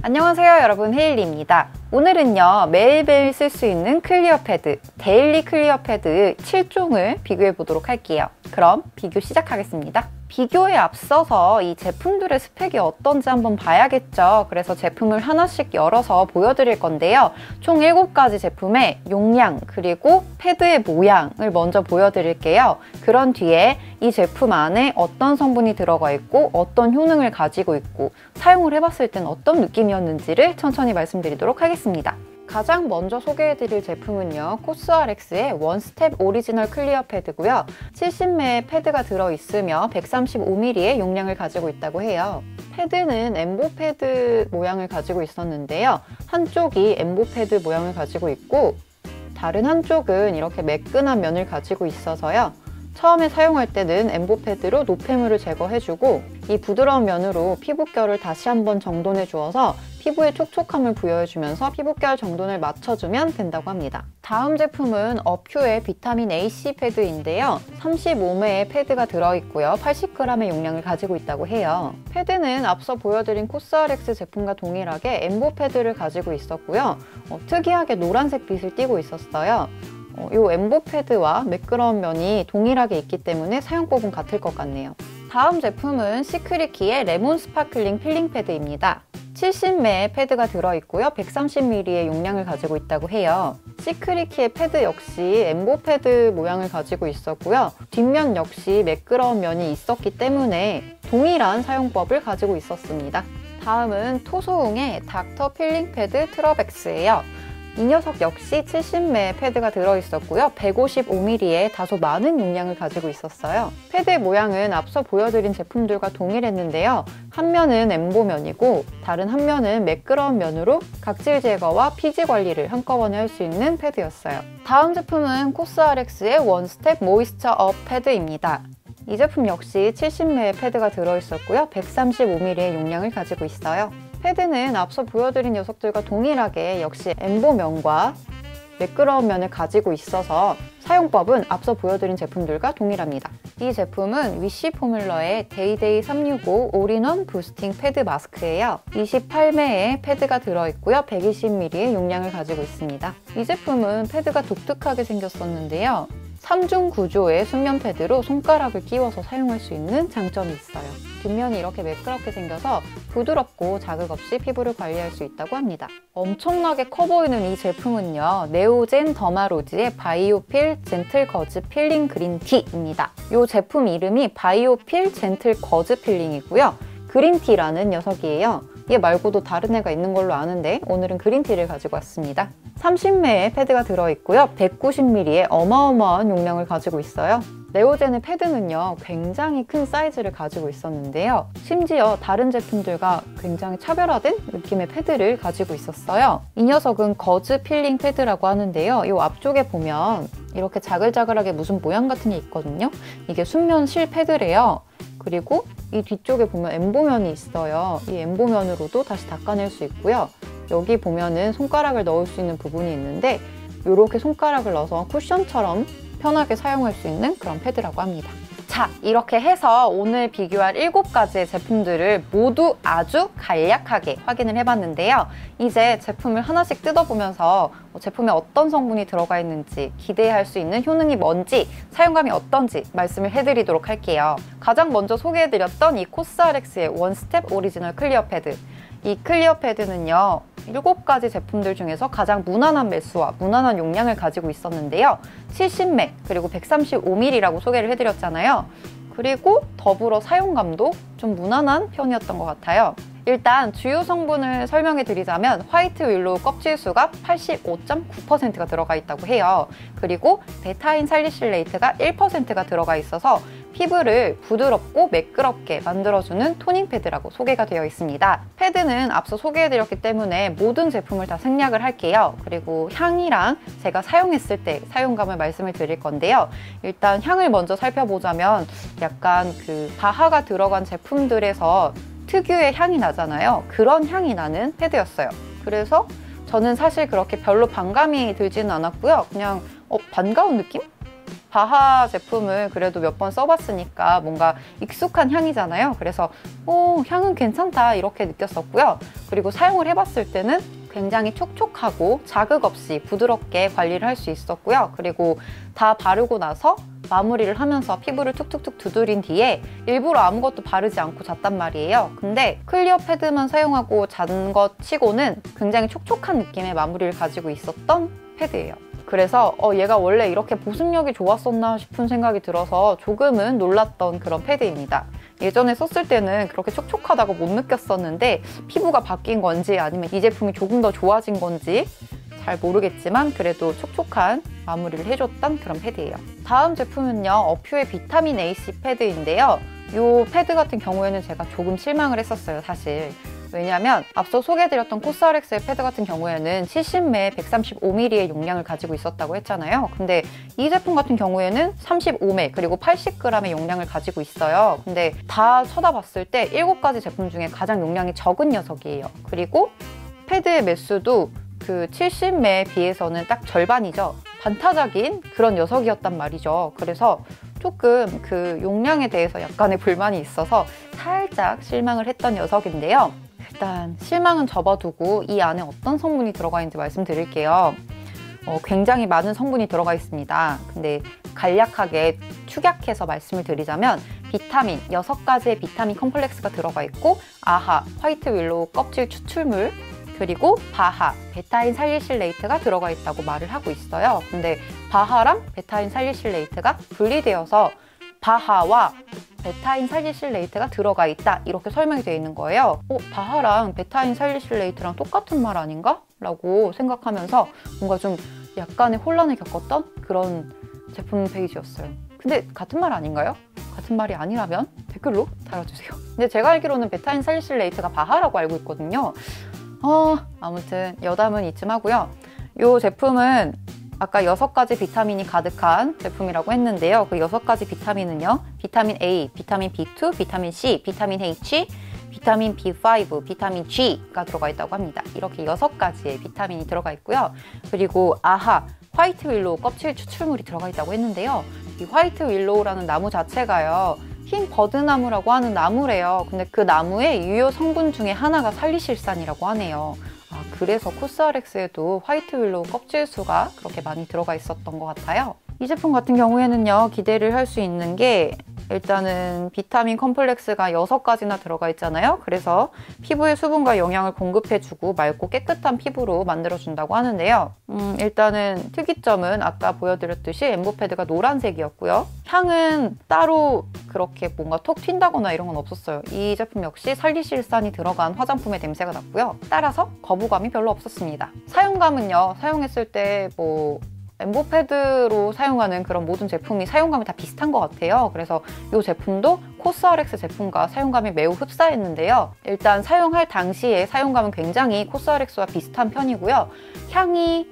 안녕하세요 여러분, 헤일리입니다. 오늘은요 매일매일 쓸 수 있는 클리어 패드, 데일리 클리어 패드 7종을 비교해 보도록 할게요. 그럼 비교 시작하겠습니다. 비교에 앞서서 이 제품들의 스펙이 어떤지 한번 봐야겠죠. 그래서 제품을 하나씩 열어서 보여드릴 건데요. 총 7가지 제품의 용량 그리고 패드의 모양을 먼저 보여드릴게요. 그런 뒤에 이 제품 안에 어떤 성분이 들어가 있고 어떤 효능을 가지고 있고 사용을 해봤을 땐 어떤 느낌이었는지를 천천히 말씀드리도록 하겠습니다. 가장 먼저 소개해드릴 제품은요, 코스RX의 원스텝 오리지널 클리어 패드고요. 70매의 패드가 들어있으며 135mm의 용량을 가지고 있다고 해요. 패드는 엠보 패드 모양을 가지고 있었는데요. 한쪽이 엠보 패드 모양을 가지고 있고 다른 한쪽은 이렇게 매끈한 면을 가지고 있어서요. 처음에 사용할 때는 엠보 패드로 노폐물을 제거해주고 이 부드러운 면으로 피부결을 다시 한번 정돈해 주어서 피부에 촉촉함을 부여해주면서 피부결 정돈을 맞춰주면 된다고 합니다. 다음 제품은 어퓨의 비타민 AC 패드인데요. 35매의 패드가 들어있고요. 80g의 용량을 가지고 있다고 해요. 패드는 앞서 보여드린 코스RX 제품과 동일하게 엠보 패드를 가지고 있었고요. 특이하게 노란색 빛을 띠고 있었어요. 이 엠보 패드와 매끄러운 면이 동일하게 있기 때문에 사용법은 같을 것 같네요. 다음 제품은 시크릿키의 레몬 스파클링 필링 패드입니다. 70매의 패드가 들어있고요. 130mm의 용량을 가지고 있다고 해요. 시크릿키의 패드 역시 엠보 패드 모양을 가지고 있었고요. 뒷면 역시 매끄러운 면이 있었기 때문에 동일한 사용법을 가지고 있었습니다. 다음은 토소웅의 닥터 필링 패드 트러벡스예요. 이 녀석 역시 70매의 패드가 들어있었고요. 155mm의 다소 많은 용량을 가지고 있었어요. 패드의 모양은 앞서 보여드린 제품들과 동일했는데요. 한 면은 엠보면이고 다른 한 면은 매끄러운 면으로 각질 제거와 피지 관리를 한꺼번에 할 수 있는 패드였어요. 다음 제품은 코스RX의 원스텝 모이스처 업 패드입니다. 이 제품 역시 70매의 패드가 들어있었고요. 135mm의 용량을 가지고 있어요. 패드는 앞서 보여드린 녀석들과 동일하게 역시 엠보면과 매끄러운 면을 가지고 있어서 사용법은 앞서 보여드린 제품들과 동일합니다. 이 제품은 위시 포뮬러의 데이데이 365 올인원 부스팅 패드 마스크예요. 28매의 패드가 들어있고요. 120mm의 용량을 가지고 있습니다. 이 제품은 패드가 독특하게 생겼었는데요. 3중 구조의 순면 패드로 손가락을 끼워서 사용할 수 있는 장점이 있어요. 뒷면이 이렇게 매끄럽게 생겨서 부드럽고 자극 없이 피부를 관리할 수 있다고 합니다. 엄청나게 커 보이는 이 제품은요, 네오젠 더마로즈의 바이오필 젠틀 거즈 필링 그린티입니다. 이 제품 이름이 바이오필 젠틀 거즈 필링이고요. 그린티라는 녀석이에요. 얘 말고도 다른 애가 있는 걸로 아는데 오늘은 그린티를 가지고 왔습니다. 30매의 패드가 들어있고요. 190mm의 어마어마한 용량을 가지고 있어요. 네오젠의 패드는요, 굉장히 큰 사이즈를 가지고 있었는데요. 심지어 다른 제품들과 굉장히 차별화된 느낌의 패드를 가지고 있었어요. 이 녀석은 거즈 필링 패드라고 하는데요. 이 앞쪽에 보면 이렇게 자글자글하게 무슨 모양 같은 게 있거든요. 이게 순면 실 패드래요. 그리고 이 뒤쪽에 보면 엠보면이 있어요. 이 엠보면으로도 다시 닦아낼 수 있고요. 여기 보면은 손가락을 넣을 수 있는 부분이 있는데 이렇게 손가락을 넣어서 쿠션처럼 편하게 사용할 수 있는 그런 패드라고 합니다. 자, 이렇게 해서 오늘 비교할 7가지의 제품들을 모두 아주 간략하게 확인을 해봤는데요. 이제 제품을 하나씩 뜯어보면서 제품에 어떤 성분이 들어가 있는지, 기대할 수 있는 효능이 뭔지, 사용감이 어떤지 말씀을 해드리도록 할게요. 가장 먼저 소개해드렸던 이 코스RX의 원스텝 오리지널 클리어 패드. 이 클리어 패드는요, 7가지 제품들 중에서 가장 무난한 매수와 무난한 용량을 가지고 있었는데요. 70매 그리고 135mm라고 소개를 해드렸잖아요. 그리고 더불어 사용감도 좀 무난한 편이었던 것 같아요. 일단 주요 성분을 설명해 드리자면 화이트 윌로우 껍질수가 85.9%가 들어가 있다고 해요. 그리고 베타인 살리실레이트가 1%가 들어가 있어서 피부를 부드럽고 매끄럽게 만들어주는 토닝 패드라고 소개가 되어 있습니다. 패드는 앞서 소개해드렸기 때문에 모든 제품을 다 생략을 할게요. 그리고 향이랑 제가 사용했을 때 사용감을 말씀을 드릴 건데요. 일단 향을 먼저 살펴보자면 약간 그 바하가 들어간 제품들에서 특유의 향이 나잖아요. 그런 향이 나는 패드였어요. 그래서 저는 사실 그렇게 별로 반감이 들지는 않았고요. 그냥 반가운 느낌? 바하 제품을 그래도 몇 번 써봤으니까 뭔가 익숙한 향이잖아요. 그래서 향은 괜찮다 이렇게 느꼈었고요. 그리고 사용을 해봤을 때는 굉장히 촉촉하고 자극 없이 부드럽게 관리를 할 수 있었고요. 그리고 다 바르고 나서 마무리를 하면서 피부를 툭툭툭 두드린 뒤에 일부러 아무것도 바르지 않고 잤단 말이에요. 근데 클리어 패드만 사용하고 잔 것 치고는 굉장히 촉촉한 느낌의 마무리를 가지고 있었던 패드예요. 그래서 얘가 원래 이렇게 보습력이 좋았었나 싶은 생각이 들어서 조금은 놀랐던 그런 패드입니다. 예전에 썼을 때는 그렇게 촉촉하다고 못 느꼈었는데 피부가 바뀐 건지 아니면 이 제품이 조금 더 좋아진 건지 잘 모르겠지만 그래도 촉촉한 마무리를 해줬던 그런 패드예요. 다음 제품은요, 어퓨의 비타민 AC 패드인데요. 이 패드 같은 경우에는 제가 조금 실망을 했었어요, 사실. 왜냐하면 앞서 소개해드렸던 코스RX의 패드 같은 경우에는 70ml 135ml의 용량을 가지고 있었다고 했잖아요. 근데 이 제품 같은 경우에는 35ml 그리고 80g의 용량을 가지고 있어요. 근데 다 쳐다봤을 때 7가지 제품 중에 가장 용량이 적은 녀석이에요. 그리고 패드의 매수도 그 70ml에 비해서는 딱 절반이죠. 반타작인 그런 녀석이었단 말이죠. 그래서 조금 그 용량에 대해서 약간의 불만이 있어서 살짝 실망을 했던 녀석인데요. 일단 실망은 접어두고 이 안에 어떤 성분이 들어가 있는지 말씀드릴게요. 굉장히 많은 성분이 들어가 있습니다. 근데 간략하게 축약해서 말씀을 드리자면 비타민, 6가지의 비타민 컴플렉스가 들어가 있고 아하, 화이트 윌로우 껍질 추출물, 그리고 바하, 베타인 살리실레이트가 들어가 있다고 말을 하고 있어요. 근데 바하랑 베타인 살리실레이트가 분리되어서 바하와 베타인 살리실레이트가 들어가 있다 이렇게 설명이 되어 있는 거예요. 바하랑 베타인 살리실레이트랑 똑같은 말 아닌가? 라고 생각하면서 뭔가 좀 약간의 혼란을 겪었던 그런 제품 페이지였어요. 근데 같은 말 아닌가요? 같은 말이 아니라면 댓글로 달아주세요. 근데 제가 알기로는 베타인 살리실레이트가 바하라고 알고 있거든요. 아무튼 여담은 이쯤 하고요. 이 제품은 아까 6가지 비타민이 가득한 제품이라고 했는데요. 그 6가지 비타민은요, 비타민 A, 비타민 B2, 비타민 C, 비타민 H, 비타민 B5, 비타민 G가 들어가 있다고 합니다. 이렇게 6가지의 비타민이 들어가 있고요. 그리고 아하, 화이트 윌로우 껍질 추출물이 들어가 있다고 했는데요. 이 화이트 윌로우라는 나무 자체가요, 흰 버드나무라고 하는 나무래요. 근데 그 나무의 유효 성분 중에 하나가 살리실산이라고 하네요. 그래서 코스RX에도 화이트 윌로우 껍질수가 그렇게 많이 들어가 있었던 것 같아요. 이 제품 같은 경우에는요, 기대를 할 수 있는 게 일단은 비타민 컴플렉스가 6가지나 들어가 있잖아요. 그래서 피부에 수분과 영양을 공급해주고 맑고 깨끗한 피부로 만들어준다고 하는데요. 일단은 특이점은 아까 보여드렸듯이 엠보패드가 노란색이었고요. 향은 따로 그렇게 뭔가 톡 튄다거나 이런 건 없었어요. 이 제품 역시 살리실산이 들어간 화장품의 냄새가 났고요. 따라서 거부감이 별로 없었습니다. 사용감은요, 사용했을 때 엠보패드로 사용하는 그런 모든 제품이 사용감이 다 비슷한 것 같아요. 그래서 이 제품도 코스RX 제품과 사용감이 매우 흡사했는데요. 일단 사용할 당시에 사용감은 굉장히 코스RX와 비슷한 편이고요. 향이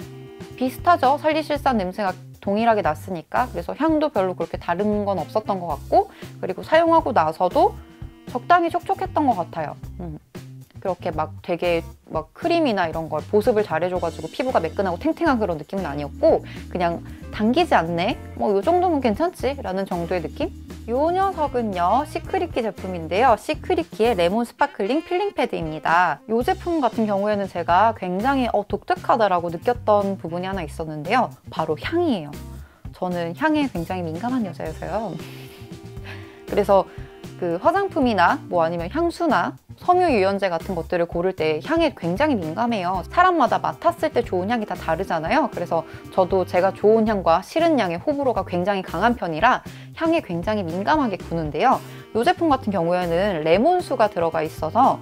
비슷하죠. 살리실산 냄새가 동일하게 났으니까. 그래서 향도 별로 그렇게 다른 건 없었던 것 같고, 그리고 사용하고 나서도 적당히 촉촉했던 것 같아요. 그렇게 되게 크림이나 이런 걸 보습을 잘해줘가지고 피부가 매끈하고 탱탱한 그런 느낌은 아니었고, 그냥 당기지 않네? 이 정도면 괜찮지? 라는 정도의 느낌? 이 녀석은요, 시크릿키 제품인데요. 시크릿키의 레몬 스파클링 필링 패드입니다. 이 제품 같은 경우에는 제가 굉장히 독특하다라고 느꼈던 부분이 하나 있었는데요. 바로 향이에요. 저는 향에 굉장히 민감한 여자여서요. 그래서 그 화장품이나 아니면 향수나 섬유 유연제 같은 것들을 고를 때 향에 굉장히 민감해요. 사람마다 맡았을 때 좋은 향이 다 다르잖아요. 그래서 저도 제가 좋은 향과 싫은 향의 호불호가 굉장히 강한 편이라 향에 굉장히 민감하게 구는데요. 이 제품 같은 경우에는 레몬수가 들어가 있어서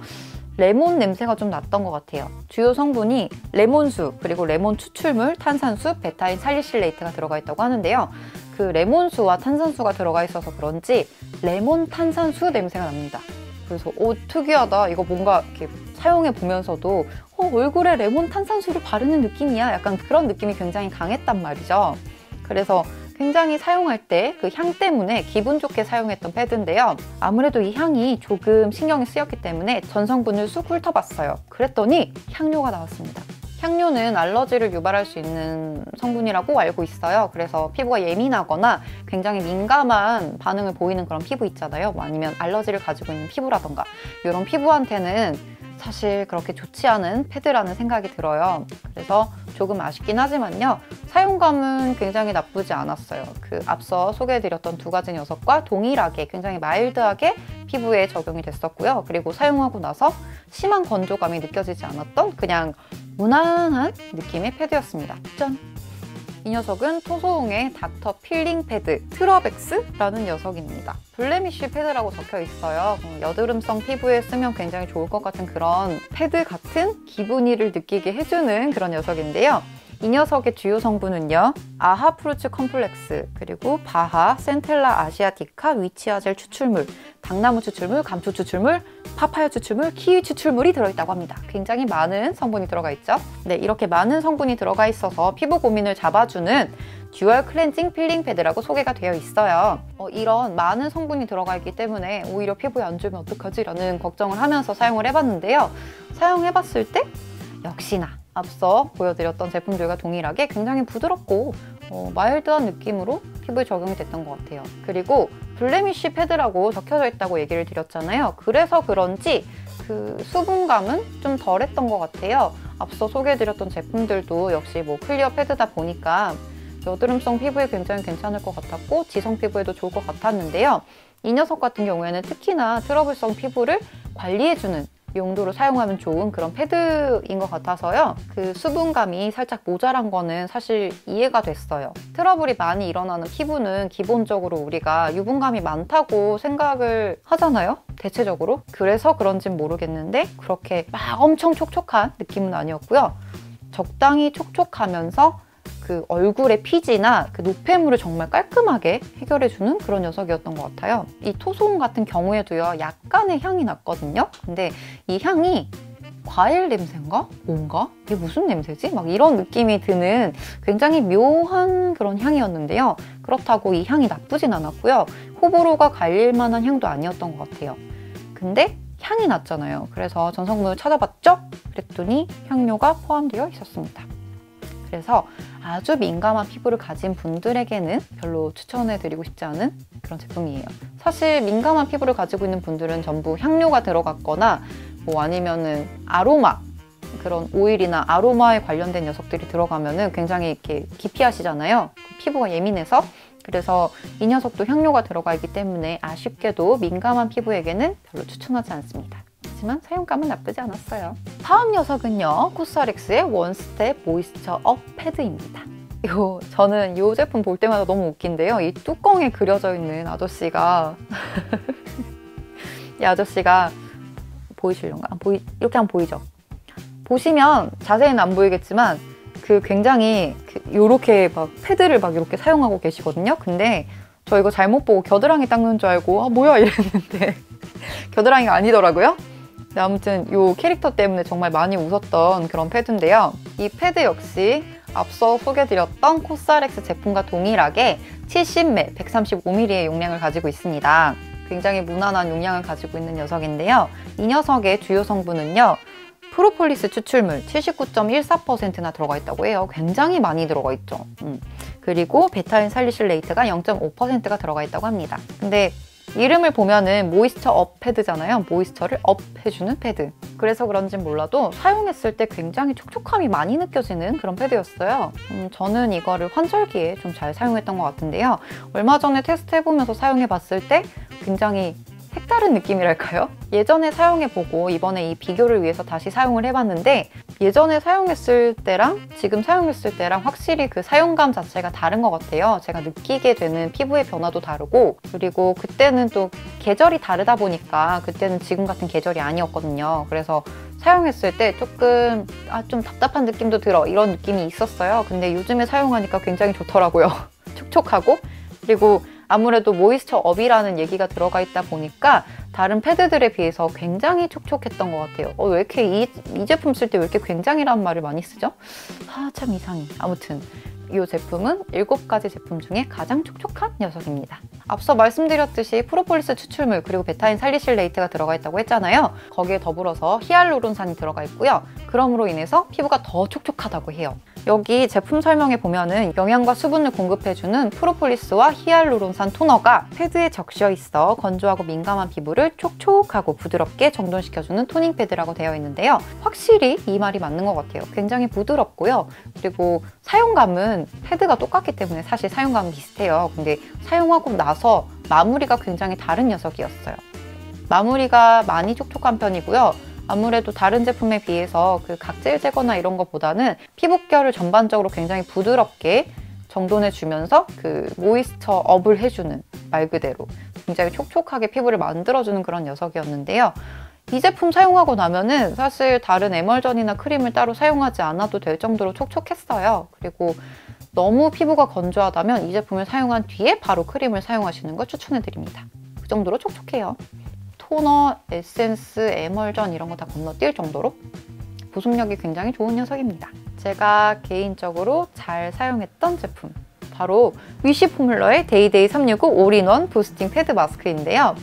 레몬 냄새가 좀 났던 것 같아요. 주요 성분이 레몬수, 그리고 레몬 추출물, 탄산수, 베타인 살리실레이트가 들어가 있다고 하는데요. 그 레몬수와 탄산수가 들어가 있어서 그런지 레몬 탄산수 냄새가 납니다. 그래서 특이하다. 이거 뭔가 이렇게 사용해 보면서도 얼굴에 레몬 탄산수를 바르는 느낌이야. 약간 그런 느낌이 굉장히 강했단 말이죠. 그래서 굉장히 사용할 때 그 향 때문에 기분 좋게 사용했던 패드인데요. 아무래도 이 향이 조금 신경이 쓰였기 때문에 전성분을 쑥 훑어봤어요. 그랬더니 향료가 나왔습니다. 향료는 알러지를 유발할 수 있는 성분이라고 알고 있어요. 그래서 피부가 예민하거나 굉장히 민감한 반응을 보이는 그런 피부 있잖아요. 뭐 아니면 알러지를 가지고 있는 피부라던가 이런 피부한테는 사실 그렇게 좋지 않은 패드라는 생각이 들어요. 그래서 조금 아쉽긴 하지만요. 사용감은 굉장히 나쁘지 않았어요. 그 앞서 소개해드렸던 두 가지 녀석과 동일하게 굉장히 마일드하게 피부에 적용이 됐었고요. 그리고 사용하고 나서 심한 건조감이 느껴지지 않았던 그냥 무난한 느낌의 패드였습니다. 짠! 이 녀석은 토소웅의 닥터 필링 패드 트러벡스라는 녀석입니다. 블레미쉬 패드라고 적혀 있어요. 여드름성 피부에 쓰면 굉장히 좋을 것 같은 그런 패드 같은 기분이를 느끼게 해주는 그런 녀석인데요. 이 녀석의 주요 성분은요. 아하 프루츠 컴플렉스, 그리고 바하, 센텔라 아시아티카, 위치아젤 추출물, 당나무 추출물, 감초 추출물, 파파야 추출물, 키위 추출물이 들어있다고 합니다. 굉장히 많은 성분이 들어가 있죠. 네, 이렇게 많은 성분이 들어가 있어서 피부 고민을 잡아주는 듀얼 클렌징 필링 패드라고 소개가 되어 있어요. 이런 많은 성분이 들어가 있기 때문에 오히려 피부에 안 좋으면 어떡하지? 라는 걱정을 하면서 사용을 해봤는데요. 사용해봤을 때 역시나 앞서 보여드렸던 제품들과 동일하게 굉장히 부드럽고 마일드한 느낌으로 피부에 적용이 됐던 것 같아요. 그리고 블레미쉬 패드라고 적혀져 있다고 얘기를 드렸잖아요. 그래서 그런지 그 수분감은 좀 덜했던 것 같아요. 앞서 소개해드렸던 제품들도 역시 뭐 클리어 패드다 보니까 여드름성 피부에 굉장히 괜찮을 것 같았고 지성 피부에도 좋을 것 같았는데요. 이 녀석 같은 경우에는 특히나 트러블성 피부를 관리해주는 용도로 사용하면 좋은 그런 패드인 것 같아서요. 그 수분감이 살짝 모자란 거는 사실 이해가 됐어요. 트러블이 많이 일어나는 피부는 기본적으로 우리가 유분감이 많다고 생각을 하잖아요. 대체적으로. 그래서 그런진 모르겠는데 그렇게 막 엄청 촉촉한 느낌은 아니었고요. 적당히 촉촉하면서 그 얼굴의 피지나 그 노폐물을 정말 깔끔하게 해결해주는 그런 녀석이었던 것 같아요. 이 토소웅 같은 경우에도요, 약간의 향이 났거든요. 근데 이 향이 과일 냄새인가? 뭔가? 이게 무슨 냄새지? 막 이런 느낌이 드는 굉장히 묘한 그런 향이었는데요. 그렇다고 이 향이 나쁘진 않았고요. 호불호가 갈릴 만한 향도 아니었던 것 같아요. 근데 향이 났잖아요. 그래서 전성분을 찾아봤죠? 그랬더니 향료가 포함되어 있었습니다. 그래서 아주 민감한 피부를 가진 분들에게는 별로 추천해드리고 싶지 않은 그런 제품이에요. 사실 민감한 피부를 가지고 있는 분들은 전부 향료가 들어갔거나 뭐 아니면은 아로마, 그런 오일이나 아로마에 관련된 녀석들이 들어가면은 굉장히 이렇게 기피하시잖아요. 피부가 예민해서. 그래서 이 녀석도 향료가 들어가 있기 때문에 아쉽게도 민감한 피부에게는 별로 추천하지 않습니다. 하지만 사용감은 나쁘지 않았어요. 다음 녀석은요, 코스알엑스의 원스텝 모이스처 업 패드입니다. 저는 이 제품 볼 때마다 너무 웃긴데요. 이 뚜껑에 그려져 있는 아저씨가 이 아저씨가 보이시려나? 이렇게 하면 보이죠? 보시면 자세히는 안 보이겠지만 그 굉장히 요렇게 막 패드를 막 이렇게 사용하고 계시거든요. 근데 저 이거 잘못 보고 겨드랑이 닦는 줄 알고 아 뭐야 이랬는데 겨드랑이가 아니더라고요. 네, 아무튼 이 캐릭터 때문에 정말 많이 웃었던 그런 패드인데요. 이 패드 역시 앞서 소개드렸던 코스알엑스 제품과 동일하게 70ml, 135ml의 용량을 가지고 있습니다. 굉장히 무난한 용량을 가지고 있는 녀석인데요. 이 녀석의 주요 성분은요, 프로폴리스 추출물 79.14%나 들어가 있다고 해요. 굉장히 많이 들어가 있죠. 그리고 베타인 살리실레이트가 0.5%가 들어가 있다고 합니다. 근데 이름을 보면은 모이스처 업 패드잖아요. 모이스처를 업 해주는 패드. 그래서 그런진 몰라도 사용했을 때 굉장히 촉촉함이 많이 느껴지는 그런 패드였어요. 저는 이거를 환절기에 좀 잘 사용했던 것 같은데요. 얼마 전에 테스트 해보면서 사용해봤을 때 굉장히 색다른 느낌이랄까요? 예전에 사용해보고 이번에 이 비교를 위해서 다시 사용을 해봤는데 예전에 사용했을 때랑 지금 사용했을 때랑 확실히 그 사용감 자체가 다른 것 같아요. 제가 느끼게 되는 피부의 변화도 다르고, 그리고 그때는 또 계절이 다르다 보니까 그때는 지금 같은 계절이 아니었거든요. 그래서 사용했을 때 조금 좀 답답한 느낌도 들어, 이런 느낌이 있었어요. 근데 요즘에 사용하니까 굉장히 좋더라고요. 촉촉하고, 그리고 아무래도 모이스처 업이라는 얘기가 들어가 있다 보니까 다른 패드들에 비해서 굉장히 촉촉했던 것 같아요. 왜 이렇게 이 제품 쓸 때 왜 이렇게 굉장히라는 말을 많이 쓰죠? 참 이상해. 아무튼 이 제품은 7가지 제품 중에 가장 촉촉한 녀석입니다. 앞서 말씀드렸듯이 프로폴리스 추출물 그리고 베타인 살리실레이트가 들어가 있다고 했잖아요. 거기에 더불어서 히알루론산이 들어가 있고요. 그럼으로 인해서 피부가 더 촉촉하다고 해요. 여기 제품 설명에 보면은 영양과 수분을 공급해주는 프로폴리스와 히알루론산 토너가 패드에 적셔 있어 건조하고 민감한 피부를 촉촉하고 부드럽게 정돈시켜주는 토닝 패드라고 되어 있는데요. 확실히 이 말이 맞는 것 같아요. 굉장히 부드럽고요. 그리고 사용감은 패드가 똑같기 때문에 사실 사용감은 비슷해요. 근데 사용하고 나서 마무리가 굉장히 다른 녀석이었어요. 마무리가 많이 촉촉한 편이고요. 아무래도 다른 제품에 비해서 그 각질 제거나 이런 것보다는 피부결을 전반적으로 굉장히 부드럽게 정돈해주면서 그 모이스처 업을 해주는, 말 그대로 굉장히 촉촉하게 피부를 만들어주는 그런 녀석이었는데요. 이 제품 사용하고 나면은 사실 다른 에멀전이나 크림을 따로 사용하지 않아도 될 정도로 촉촉했어요. 그리고 너무 피부가 건조하다면 이 제품을 사용한 뒤에 바로 크림을 사용하시는 걸 추천해드립니다. 그 정도로 촉촉해요. 토너, 에센스, 에멀전 이런 거 다 건너뛸 정도로 보습력이 굉장히 좋은 녀석입니다. 제가 개인적으로 잘 사용했던 제품, 바로 위시 포뮬러의 데이데이 365 올인원 부스팅 패드 마스크인데요.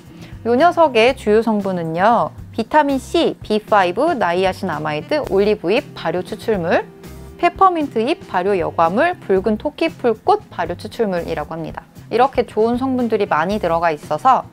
이 녀석의 주요 성분은요, 비타민C, B5, 나이아신아마이드, 올리브잎, 발효 추출물, 페퍼민트잎, 발효 여과물, 붉은 토끼 풀꽃, 발효 추출물이라고 합니다. 이렇게 좋은 성분들이 많이 들어가 있어서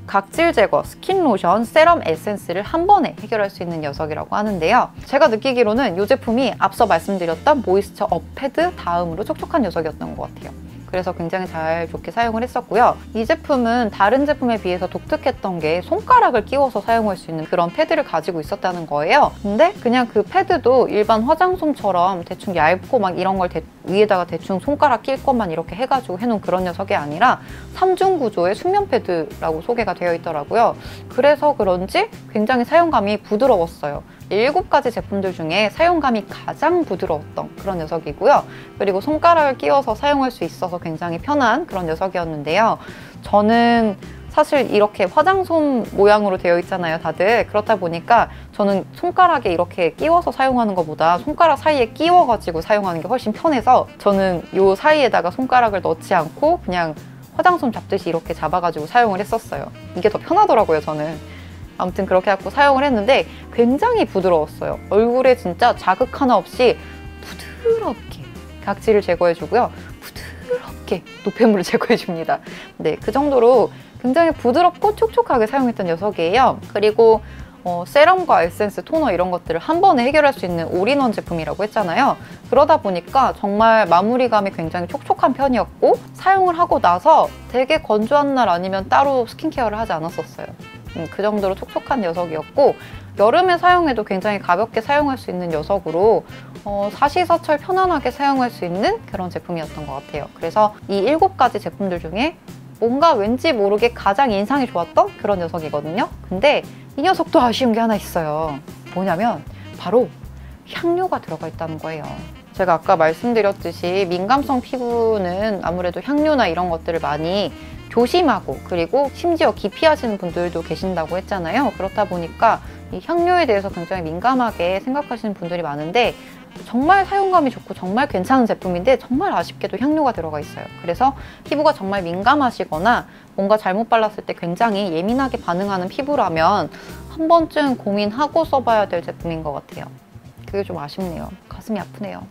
각질 제거, 스킨 로션, 세럼, 에센스를 한 번에 해결할 수 있는 녀석이라고 하는데요. 제가 느끼기로는 이 제품이 앞서 말씀드렸던 모이스처 업 패드 다음으로 촉촉한 녀석이었던 것 같아요. 그래서 굉장히 잘 좋게 사용을 했었고요. 이 제품은 다른 제품에 비해서 독특했던 게 손가락을 끼워서 사용할 수 있는 그런 패드를 가지고 있었다는 거예요. 근데 그냥 그 패드도 일반 화장솜처럼 대충 얇고 막 이런 걸 위에다가 대충 손가락 낄 것만 이렇게 해가지고 해놓은 그런 녀석이 아니라 3중 구조의 수면 패드라고 소개가 되어 있더라고요. 그래서 그런지 굉장히 사용감이 부드러웠어요. 7가지 제품들 중에 사용감이 가장 부드러웠던 그런 녀석이고요. 그리고 손가락을 끼워서 사용할 수 있어서 굉장히 편한 그런 녀석이었는데요. 저는 사실 이렇게 화장솜 모양으로 되어 있잖아요, 다들. 그렇다 보니까 저는 손가락에 이렇게 끼워서 사용하는 것보다 손가락 사이에 끼워가지고 사용하는 게 훨씬 편해서 저는 이 사이에다가 손가락을 넣지 않고 그냥 화장솜 잡듯이 이렇게 잡아가지고 사용을 했었어요. 이게 더 편하더라고요, 저는. 아무튼 그렇게 해갖고 사용을 했는데 굉장히 부드러웠어요. 얼굴에 진짜 자극 하나 없이 부드럽게 각질을 제거해주고요. 부드럽게 노폐물을 제거해줍니다. 네, 그 정도로 굉장히 부드럽고 촉촉하게 사용했던 녀석이에요. 그리고 세럼과 에센스, 토너 이런 것들을 한 번에 해결할 수 있는 올인원 제품이라고 했잖아요. 그러다 보니까 정말 마무리감이 굉장히 촉촉한 편이었고 사용을 하고 나서 되게 건조한 날 아니면 따로 스킨케어를 하지 않았었어요. 그 정도로 촉촉한 녀석이었고 여름에 사용해도 굉장히 가볍게 사용할 수 있는 녀석으로 사시사철 편안하게 사용할 수 있는 그런 제품이었던 것 같아요. 그래서 이 7가지 제품들 중에 뭔가 왠지 모르게 가장 인상이 좋았던 그런 녀석이거든요. 근데 이 녀석도 아쉬운 게 하나 있어요. 뭐냐면 바로 향료가 들어가 있다는 거예요. 제가 아까 말씀드렸듯이 민감성 피부는 아무래도 향료나 이런 것들을 많이 조심하고 그리고 심지어 기피하시는 분들도 계신다고 했잖아요. 그렇다 보니까 이 향료에 대해서 굉장히 민감하게 생각하시는 분들이 많은데 정말 사용감이 좋고 정말 괜찮은 제품인데 정말 아쉽게도 향료가 들어가 있어요. 그래서 피부가 정말 민감하시거나 뭔가 잘못 발랐을 때 굉장히 예민하게 반응하는 피부라면 한 번쯤 고민하고 써봐야 될 제품인 것 같아요. 그게 좀 아쉽네요. 가슴이 아프네요.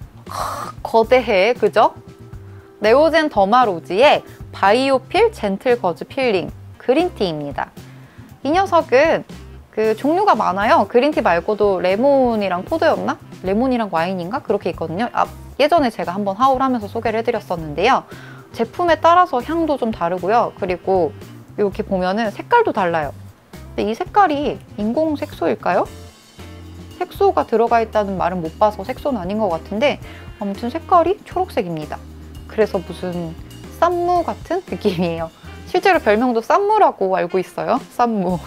거대해, 그죠? 네오젠 더마로지의 바이오필 젠틀 거즈 필링 그린티입니다. 이 녀석은 그 종류가 많아요. 그린티 말고도 레몬이랑 포도였나? 레몬이랑 와인인가? 그렇게 있거든요. 예전에 제가 한번 하울하면서 소개를 해드렸었는데요. 제품에 따라서 향도 좀 다르고요. 그리고 이렇게 보면은 색깔도 달라요. 근데 이 색깔이 인공 색소일까요? 색소가 들어가 있다는 말은 못 봐서 색소는 아닌 것 같은데 아무튼 색깔이 초록색입니다. 그래서 무슨 쌈무 같은 느낌이에요. 실제로 별명도 쌈무라고 알고 있어요. 쌈무.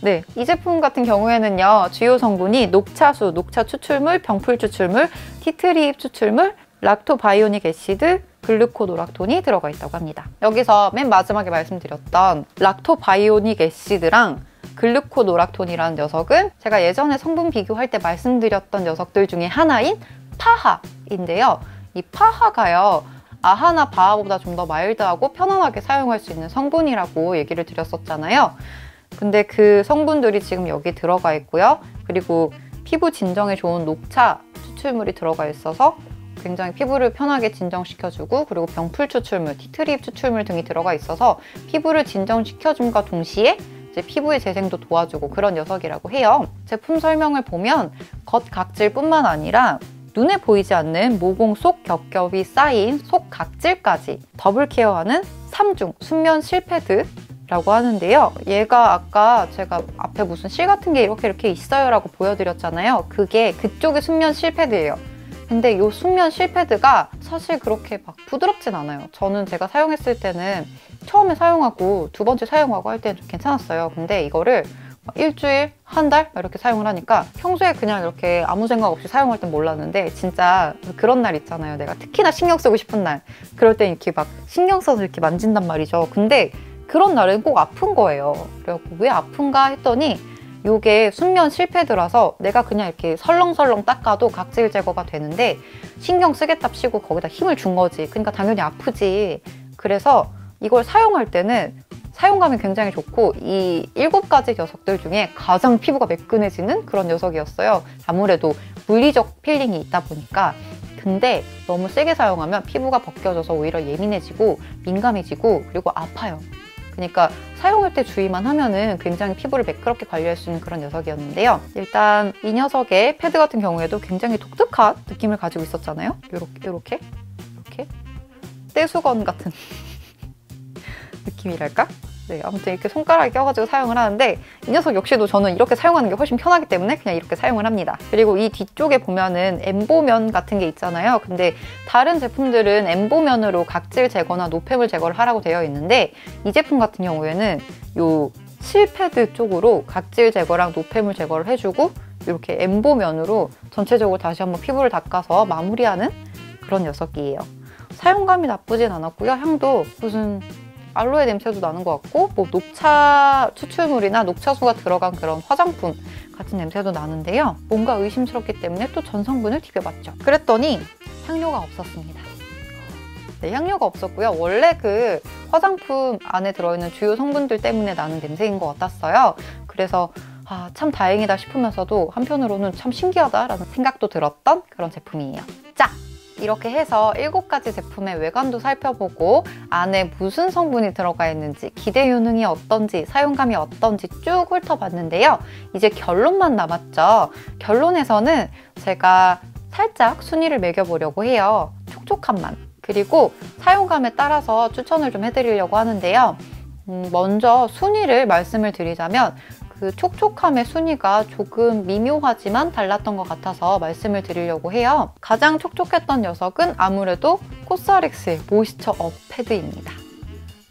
네, 이 제품 같은 경우에는요. 주요 성분이 녹차수, 녹차 추출물, 병풀 추출물, 티트리잎 추출물, 락토바이오닉 애시드, 글루코노락톤이 들어가 있다고 합니다. 여기서 맨 마지막에 말씀드렸던 락토바이오닉 애시드랑 글루코노락톤이라는 녀석은 제가 예전에 성분 비교할 때 말씀드렸던 녀석들 중에 하나인 파하인데요. 이 파하가요, 아하나 바하보다 좀 더 마일드하고 편안하게 사용할 수 있는 성분이라고 얘기를 드렸었잖아요. 근데 그 성분들이 지금 여기 들어가 있고요. 그리고 피부 진정에 좋은 녹차 추출물이 들어가 있어서 굉장히 피부를 편하게 진정시켜주고, 그리고 병풀 추출물, 티트립 추출물 등이 들어가 있어서 피부를 진정시켜줌과 동시에 이제 피부의 재생도 도와주고 그런 녀석이라고 해요. 제품 설명을 보면 겉각질뿐만 아니라 눈에 보이지 않는 모공 속 겹겹이 쌓인 속 각질까지 더블 케어하는 3중 순면 실패드 라고 하는데요. 얘가 아까 제가 앞에 무슨 실 같은 게 이렇게 있어요 라고 보여드렸잖아요. 그게 그쪽의 순면 실패드예요. 근데 이 순면 실패드가 사실 그렇게 막 부드럽진 않아요. 저는 제가 사용했을 때는 처음에 사용하고 두 번째 사용하고 할 때는 좀 괜찮았어요. 근데 이거를 일주일, 한 달 이렇게 사용을 하니까 평소에 그냥 이렇게 아무 생각 없이 사용할 땐 몰랐는데, 진짜 그런 날 있잖아요. 내가 특히나 신경 쓰고 싶은 날. 그럴 땐 이렇게 막 신경 써서 이렇게 만진단 말이죠. 근데 그런 날은 꼭 아픈 거예요. 그래갖고 왜 아픈가 했더니 이게 순면 실패드라서 내가 그냥 이렇게 설렁설렁 닦아도 각질 제거가 되는데, 신경 쓰겠답시고 거기다 힘을 준 거지. 그러니까 당연히 아프지. 그래서 이걸 사용할 때는 사용감이 굉장히 좋고, 이 7가지 녀석들 중에 가장 피부가 매끈해지는 그런 녀석이었어요. 아무래도 물리적 필링이 있다 보니까. 근데 너무 세게 사용하면 피부가 벗겨져서 오히려 예민해지고 민감해지고 그리고 아파요. 그러니까 사용할 때 주의만 하면은 굉장히 피부를 매끄럽게 관리할 수 있는 그런 녀석이었는데요. 일단 이 녀석의 패드 같은 경우에도 굉장히 독특한 느낌을 가지고 있었잖아요. 이렇게 떼수건 같은 느낌이랄까? 네, 아무튼 이렇게 손가락에 껴가지고 사용을 하는데, 이 녀석 역시도 저는 이렇게 사용하는 게 훨씬 편하기 때문에 그냥 이렇게 사용을 합니다. 그리고 이 뒤쪽에 보면은 엠보면 같은 게 있잖아요. 근데 다른 제품들은 엠보면으로 각질 제거나 노폐물 제거를 하라고 되어 있는데, 이 제품 같은 경우에는 요 실패드 쪽으로 각질 제거랑 노폐물 제거를 해주고, 이렇게 엠보면으로 전체적으로 다시 한번 피부를 닦아서 마무리하는 그런 녀석이에요. 사용감이 나쁘진 않았고요. 향도 무슨 알로에 냄새도 나는 것 같고, 뭐 녹차 추출물이나 녹차수가 들어간 그런 화장품 같은 냄새도 나는데요. 뭔가 의심스럽기 때문에 또 전성분을 뒤벼봤죠. 그랬더니 향료가 없었습니다. 네, 향료가 없었고요. 원래 그 화장품 안에 들어있는 주요 성분들 때문에 나는 냄새인 것 같았어요. 그래서 참 다행이다 싶으면서도 한편으로는 참 신기하다라는 생각도 들었던 그런 제품이에요. 자! 이렇게 해서 7가지 제품의 외관도 살펴보고 안에 무슨 성분이 들어가 있는지, 기대 효능이 어떤지, 사용감이 어떤지 쭉 훑어봤는데요. 이제 결론만 남았죠. 결론에서는 제가 살짝 순위를 매겨보려고 해요. 촉촉함만. 그리고 사용감에 따라서 추천을 좀 해드리려고 하는데요. 먼저 순위를 말씀을 드리자면, 그 촉촉함의 순위가 조금 미묘하지만 달랐던 것 같아서 말씀을 드리려고 해요. 가장 촉촉했던 녀석은 아무래도 코스알엑스의 모이스처 업 패드입니다.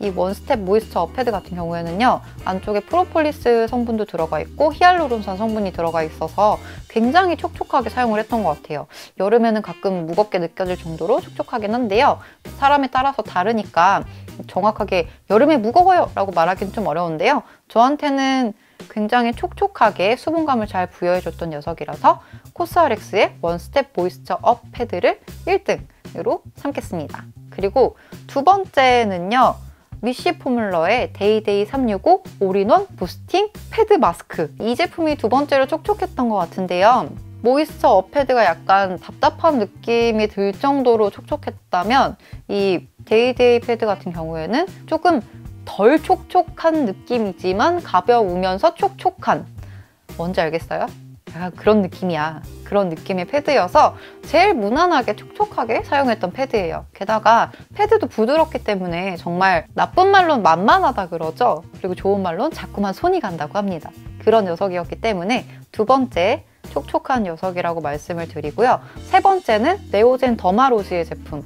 이 원스텝 모이스처 업 패드 같은 경우에는요, 안쪽에 프로폴리스 성분도 들어가 있고 히알루론산 성분이 들어가 있어서 굉장히 촉촉하게 사용을 했던 것 같아요. 여름에는 가끔 무겁게 느껴질 정도로 촉촉하긴 한데요. 사람에 따라서 다르니까 정확하게 여름에 무거워요 라고 말하기는 좀 어려운데요. 저한테는 굉장히 촉촉하게 수분감을 잘 부여해줬던 녀석이라서 코스알엑스의 원스텝 모이스처 업 패드를 1등으로 삼겠습니다. 그리고 두 번째는요, 위시 포뮬러의 데이데이 365 올인원 부스팅 패드 마스크. 이 제품이 두 번째로 촉촉했던 것 같은데요. 모이스처 업 패드가 약간 답답한 느낌이 들 정도로 촉촉했다면, 이 데이데이 패드 같은 경우에는 조금 덜 촉촉한 느낌이지만 가벼우면서 촉촉한, 뭔지 알겠어요? 약간 그런 느낌이야. 그런 느낌의 패드여서 제일 무난하게 촉촉하게 사용했던 패드예요. 게다가 패드도 부드럽기 때문에 정말 나쁜 말로는 만만하다 그러죠. 그리고 좋은 말로는 자꾸만 손이 간다고 합니다. 그런 녀석이었기 때문에 두 번째 촉촉한 녀석이라고 말씀을 드리고요. 세 번째는 네오젠 더마로지의 제품.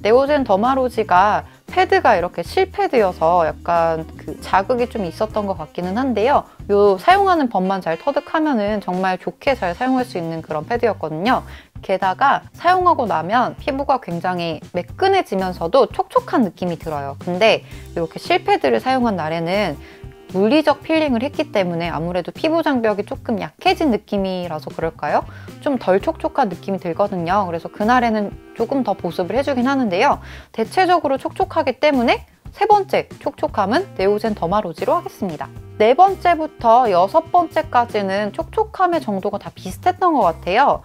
네오젠 더마로지가 패드가 이렇게 실패드여서 약간 그 자극이 좀 있었던 것 같기는 한데요. 요 사용하는 법만 잘 터득하면은 정말 좋게 잘 사용할 수 있는 그런 패드였거든요. 게다가 사용하고 나면 피부가 굉장히 매끈해지면서도 촉촉한 느낌이 들어요. 근데 이렇게 실패드를 사용한 날에는 물리적 필링을 했기 때문에 아무래도 피부 장벽이 조금 약해진 느낌이라서 그럴까요? 좀 덜 촉촉한 느낌이 들거든요. 그래서 그날에는 조금 더 보습을 해주긴 하는데요. 대체적으로 촉촉하기 때문에 세 번째 촉촉함은 네오젠 더마로지로 하겠습니다. 네 번째부터 여섯 번째까지는 촉촉함의 정도가 다 비슷했던 것 같아요.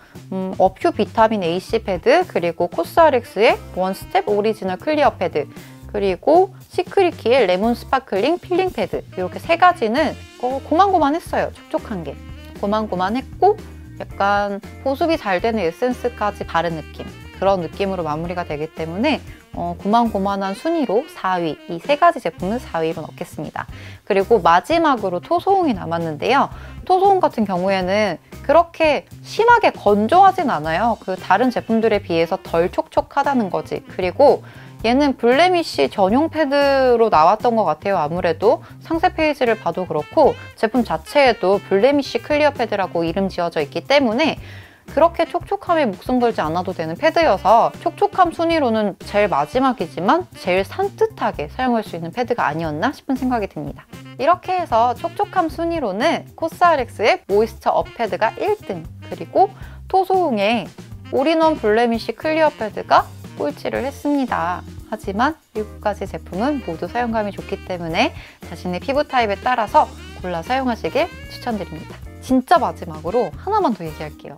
어퓨 비타민 AC 패드, 그리고 코스RX의 원스텝 오리지널 클리어 패드, 그리고 시크릿키의 레몬 스파클링 필링 패드, 이렇게 세 가지는 고만고만했어요. 촉촉한 게 고만고만했고 약간 보습이 잘 되는 에센스까지 바른 느낌, 그런 느낌으로 마무리가 되기 때문에 고만고만한 순위로 4위, 이 세 가지 제품을 4위로 넣겠습니다. 그리고 마지막으로 토소홍이 남았는데요. 토소홍 같은 경우에는 그렇게 심하게 건조하진 않아요. 그 다른 제품들에 비해서 덜 촉촉하다는 거지. 그리고 얘는 블레미쉬 전용 패드로 나왔던 것 같아요. 아무래도 상세 페이지를 봐도 그렇고 제품 자체에도 블레미쉬 클리어 패드라고 이름 지어져 있기 때문에 그렇게 촉촉함에 목숨 걸지 않아도 되는 패드여서 촉촉함 순위로는 제일 마지막이지만 제일 산뜻하게 사용할 수 있는 패드가 아니었나 싶은 생각이 듭니다. 이렇게 해서 촉촉함 순위로는 코스RX의 모이스처 업 패드가 1등, 그리고 토소홍의 올인원 블레미쉬 클리어 패드가 꼴찌를 했습니다. 하지만 7가지 제품은 모두 사용감이 좋기 때문에 자신의 피부 타입에 따라서 골라 사용하시길 추천드립니다. 진짜 마지막으로 하나만 더 얘기할게요.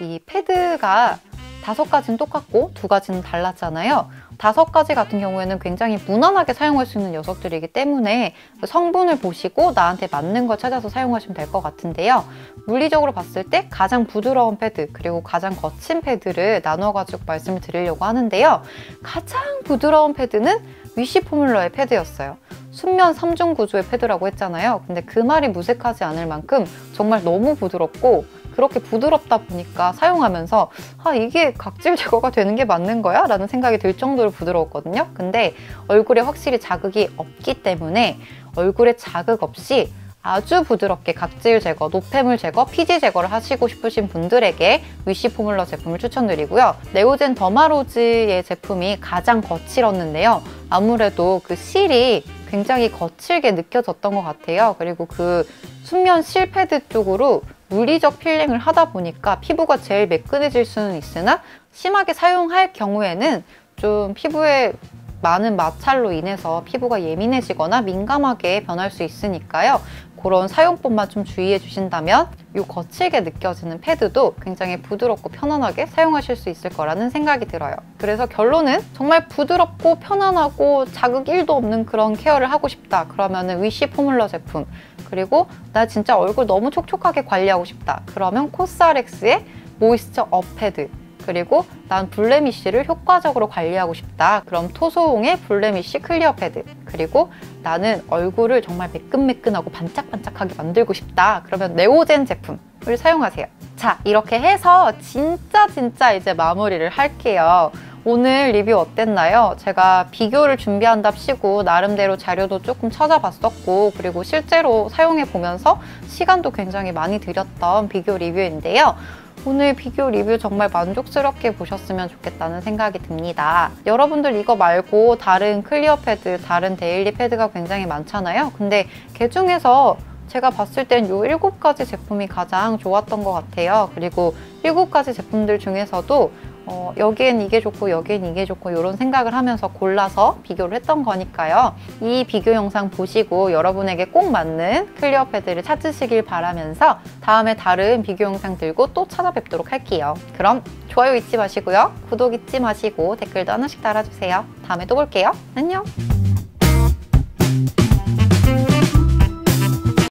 이 패드가 5가지는 똑같고 2가지는 달랐잖아요. 5가지 같은 경우에는 굉장히 무난하게 사용할 수 있는 녀석들이기 때문에 성분을 보시고 나한테 맞는 걸 찾아서 사용하시면 될 것 같은데요. 물리적으로 봤을 때 가장 부드러운 패드, 그리고 가장 거친 패드를 나눠가지고 말씀을 드리려고 하는데요. 가장 부드러운 패드는 위시 포뮬러의 패드였어요. 순면 3중 구조의 패드라고 했잖아요. 근데 그 말이 무색하지 않을 만큼 정말 너무 부드럽고, 그렇게 부드럽다 보니까 사용하면서 이게 각질 제거가 되는 게 맞는 거야? 라는 생각이 들 정도로 부드러웠거든요. 근데 얼굴에 확실히 자극이 없기 때문에 얼굴에 자극 없이 아주 부드럽게 각질 제거, 노폐물 제거, 피지 제거를 하시고 싶으신 분들에게 위시 포뮬러 제품을 추천드리고요. 네오젠 더마로즈의 제품이 가장 거칠었는데요. 아무래도 그 실이 굉장히 거칠게 느껴졌던 것 같아요. 그리고 그 순면 실 패드 쪽으로 물리적 필링을 하다 보니까 피부가 제일 매끈해질 수는 있으나 심하게 사용할 경우에는 좀 피부에 많은 마찰로 인해서 피부가 예민해지거나 민감하게 변할 수 있으니까요. 그런 사용법만 좀 주의해 주신다면 이 거칠게 느껴지는 패드도 굉장히 부드럽고 편안하게 사용하실 수 있을 거라는 생각이 들어요. 그래서 결론은 정말 부드럽고 편안하고 자극 1도 없는 그런 케어를 하고 싶다. 그러면은 위시 포뮬러 제품, 그리고 나 진짜 얼굴 너무 촉촉하게 관리하고 싶다. 그러면 코스RX의 모이스처 업 패드, 그리고 난 블레미쉬를 효과적으로 관리하고 싶다. 그럼 토소홍의 블레미쉬 클리어 패드, 그리고 나는 얼굴을 정말 매끈매끈하고 반짝반짝하게 만들고 싶다. 그러면 네오젠 제품을 사용하세요. 자, 이렇게 해서 진짜 이제 마무리를 할게요. 오늘 리뷰 어땠나요? 제가 비교를 준비한답시고 나름대로 자료도 조금 찾아봤었고, 그리고 실제로 사용해보면서 시간도 굉장히 많이 들였던 비교 리뷰인데요. 오늘 비교 리뷰 정말 만족스럽게 보셨으면 좋겠다는 생각이 듭니다. 여러분들 이거 말고 다른 클리어 패드, 다른 데일리 패드가 굉장히 많잖아요. 근데 그 중에서 제가 봤을 땐 이 7가지 제품이 가장 좋았던 것 같아요. 그리고 7가지 제품들 중에서도 여기엔 이게 좋고 여기엔 이게 좋고 이런 생각을 하면서 골라서 비교를 했던 거니까요. 이 비교 영상 보시고 여러분에게 꼭 맞는 클리어 패드를 찾으시길 바라면서 다음에 다른 비교 영상 들고 또 찾아뵙도록 할게요. 그럼 좋아요 잊지 마시고요. 구독 잊지 마시고 댓글도 하나씩 달아주세요. 다음에 또 볼게요. 안녕!